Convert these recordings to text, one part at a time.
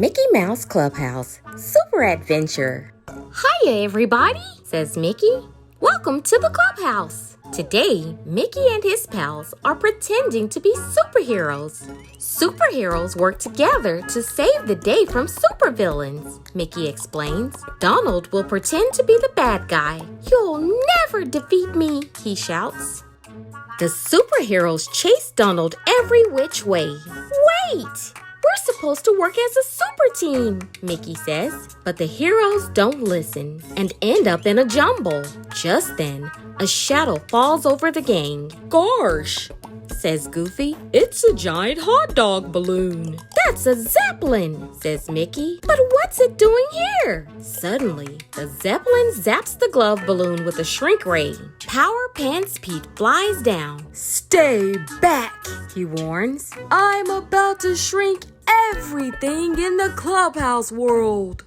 Mickey Mouse Clubhouse Super Adventure. Hiya, everybody, says Mickey. Welcome to the clubhouse. Today, Mickey and his pals are pretending to be superheroes. Superheroes work together to save the day from supervillains, Mickey explains. Donald will pretend to be the bad guy. You'll never defeat me, he shouts. The superheroes chase Donald every which way. Wait! We're supposed to work as a super team, Mickey says. But the heroes don't listen and end up in a jumble. Just then, a shadow falls over the gang. Gosh, says Goofy. It's a giant hot dog balloon. That's a Zeppelin, says Mickey. But what's it doing here? Suddenly, the Zeppelin zaps the glove balloon with a shrink ray. Power Pants Pete flies down. Stay back, he warns. I'm about to shrink everything in the clubhouse world.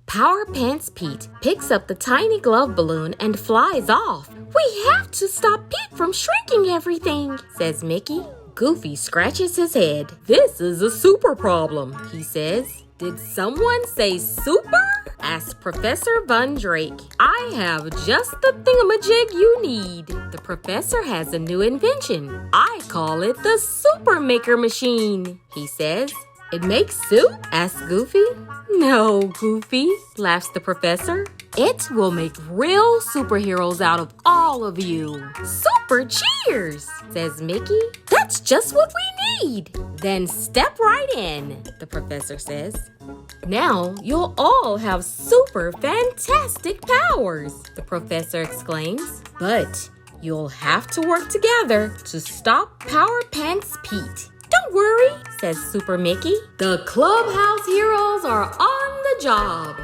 Power Pants Pete picks up the tiny glove balloon and flies off. We have to stop Pete from shrinking everything, says Mickey. Goofy scratches his head. This is a super problem, he says. Did someone say super? Asked Professor Von Drake. I have just the thingamajig you need. The professor has a new invention. I call it the Super Maker Machine, he says. It makes soup? Asks Goofy. No, Goofy, laughs the professor. It will make real superheroes out of all of you. Super cheers, says Mickey. That's just what we need. Then step right in, the professor says. Now you'll all have super fantastic powers, the professor exclaims. But you'll have to work together to stop Power Pants Pete. Don't worry, says Super Mickey. The clubhouse heroes are on the job.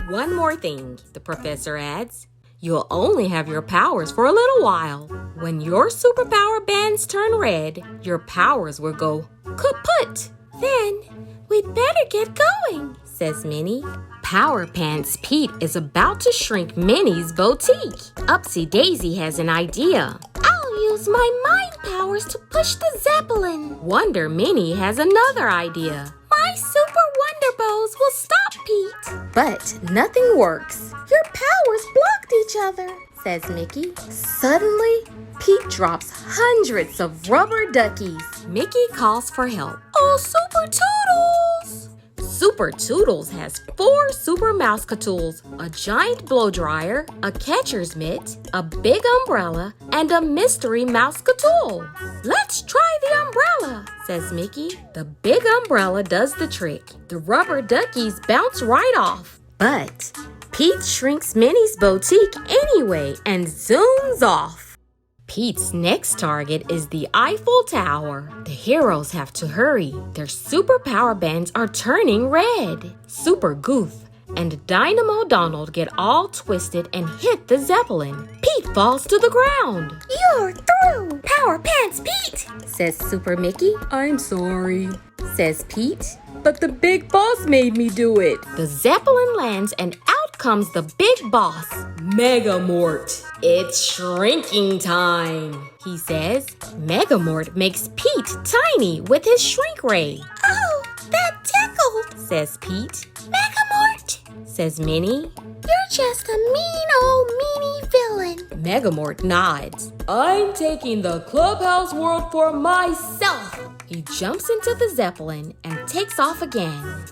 One more thing, the professor adds. You'll only have your powers for a little while. When your superpower bands turn red, your powers will go kaput. Then we'd better get going, says Minnie. Power Pants Pete is about to shrink Minnie's boutique. Upsy Daisy has an idea. I'll use my mind powers to push the Zeppelin. Wonder Minnie has another idea. My super wonder bows will stop Pete. But nothing works. Your powers blocked each other, says Mickey. Suddenly, Pete drops hundreds of rubber duckies. Mickey calls for help. Oh, Super Toodles! Super Toodles has 4 super mouse-catools, a giant blow dryer, a catcher's mitt, a big umbrella, and a mystery mouse-catool. Let's try the umbrella, says Mickey. The big umbrella does the trick. The rubber duckies bounce right off. But Pete shrinks Minnie's boutique anyway and zooms off. Pete's next target is the Eiffel Tower. The heroes have to hurry. Their superpower bands are turning red. Super Goof and Dynamo Donald get all twisted and hit the Zeppelin. Pete falls to the ground. You're through, Power Pants Pete, says Super Mickey. I'm sorry, says Pete. but the big boss made me do it. The Zeppelin lands and out comes the big boss, Megamort. It's shrinking time, he says. Megamort makes Pete tiny with his shrink ray. Oh, that tickled, says Pete. Megamort, says Minnie. You're just a mean old meanie villain. Megamort nods. I'm taking the clubhouse world for myself. He jumps into the Zeppelin and takes off again.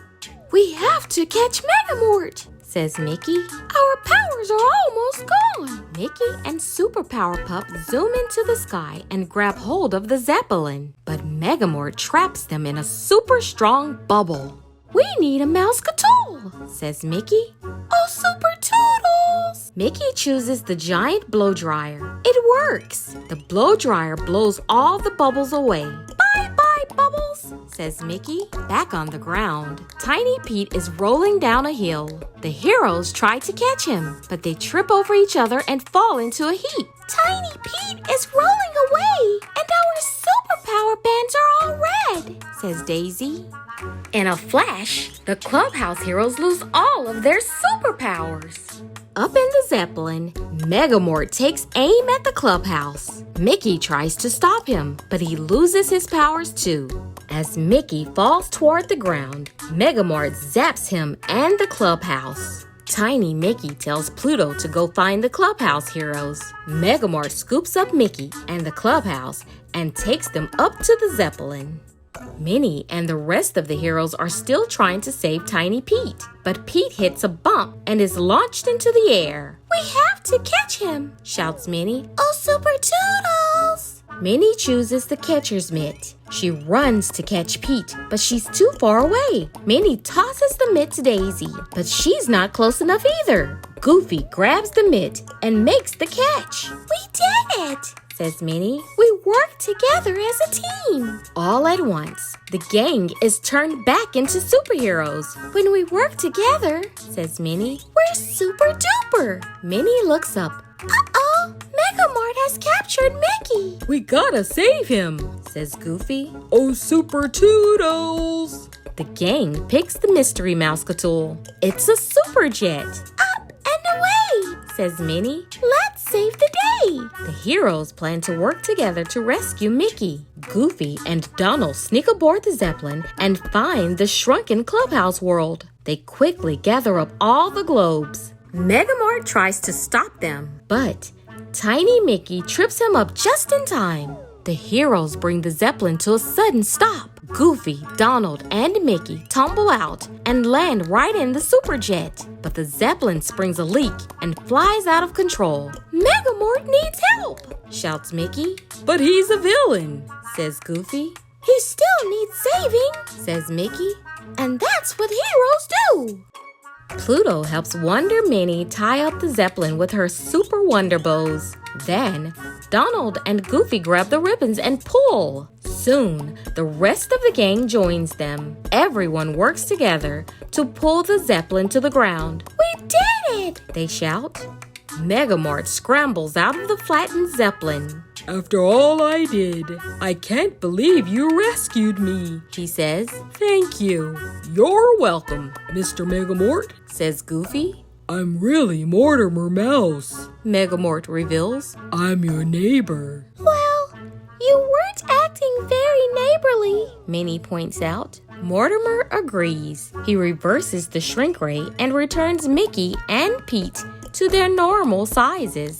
We have to catch Megamort, says Mickey. Our powers are almost gone. Mickey and Superpower Pup zoom into the sky and grab hold of the Zeppelin. But Megamort traps them in a super strong bubble. We need a mouse-catool, says Mickey. Oh, Super Toodles! Mickey chooses the giant blow dryer. It works. The blow dryer blows all the bubbles away. Bye-bye, bubbles, says Mickey. Back on the ground, Tiny Pete is rolling down a hill. The heroes try to catch him, but they trip over each other and fall into a heap. Tiny Pete is rolling away, and our superpower bands are all red, says Daisy. In a flash, the clubhouse heroes lose all of their superpowers. Up in the Zeppelin, Megamort takes aim at the clubhouse. Mickey tries to stop him, but he loses his powers too. As Mickey falls toward the ground, Megamort zaps him and the clubhouse. Tiny Mickey tells Pluto to go find the clubhouse heroes. Megamort scoops up Mickey and the clubhouse and takes them up to the Zeppelin. Minnie and the rest of the heroes are still trying to save Tiny Pete, but Pete hits a bump and is launched into the air. "We have to catch him," shouts Minnie. "Oh, Super Toodles!" Minnie chooses the catcher's mitt. She runs to catch Pete, but she's too far away. Minnie tosses the mitt to Daisy, but she's not close enough either. Goofy grabs the mitt and makes the catch. "We did it!" says Minnie. "We work together as a team." All at once, the gang is turned back into superheroes. "When we work together," says Minnie, "we're super duper." Minnie looks up. "Uh-oh, Megamort has captured Mickey." "We gotta save him," says Goofy. "Oh, Super Toodles!" The gang picks the Mystery Mousecatool. It's a super jet. "Up and away," says Minnie. "Let's save the day." The heroes plan to work together to rescue Mickey. Goofy and Donald sneak aboard the Zeppelin and find the shrunken clubhouse world. They quickly gather up all the globes. Megamort tries to stop them, but Tiny Mickey trips him up just in time. The heroes bring the Zeppelin to a sudden stop. Goofy, Donald, and Mickey tumble out and land right in the superjet. But the Zeppelin springs a leak and flies out of control. "Megamort needs help," shouts Mickey. "But he's a villain," says Goofy. "He still needs saving," says Mickey. "And that's what heroes do." Pluto helps Wonder Minnie tie up the Zeppelin with her super wonder bows. Then, Donald and Goofy grab the ribbons and pull. Soon, the rest of the gang joins them. Everyone works together to pull the Zeppelin to the ground. "We did it!" they shout. Megamort scrambles out of the flattened Zeppelin. "After all I did, I can't believe you rescued me," he says. "Thank you." "You're welcome, Mr. Megamort," says Goofy. "I'm really Mortimer Mouse," Megamort reveals. "I'm your neighbor." "Well, you weren't acting very neighborly," Minnie points out. Mortimer agrees. He reverses the shrink ray and returns Mickey and Pete to their normal sizes.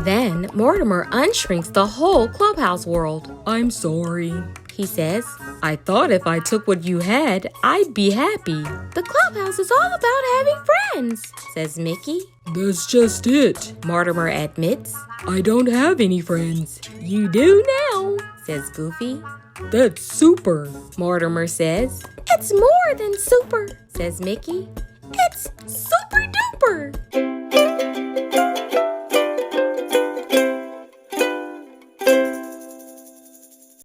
Then Mortimer unshrinks the whole clubhouse world. "I'm sorry," he says. "I thought if I took what you had, I'd be happy." "The clubhouse is all about having friends," says Mickey. "That's just it," Mortimer admits. "I don't have any friends." "You do now," says Goofy. "That's super," Mortimer says. "It's more than super," says Mickey. "It's super duper."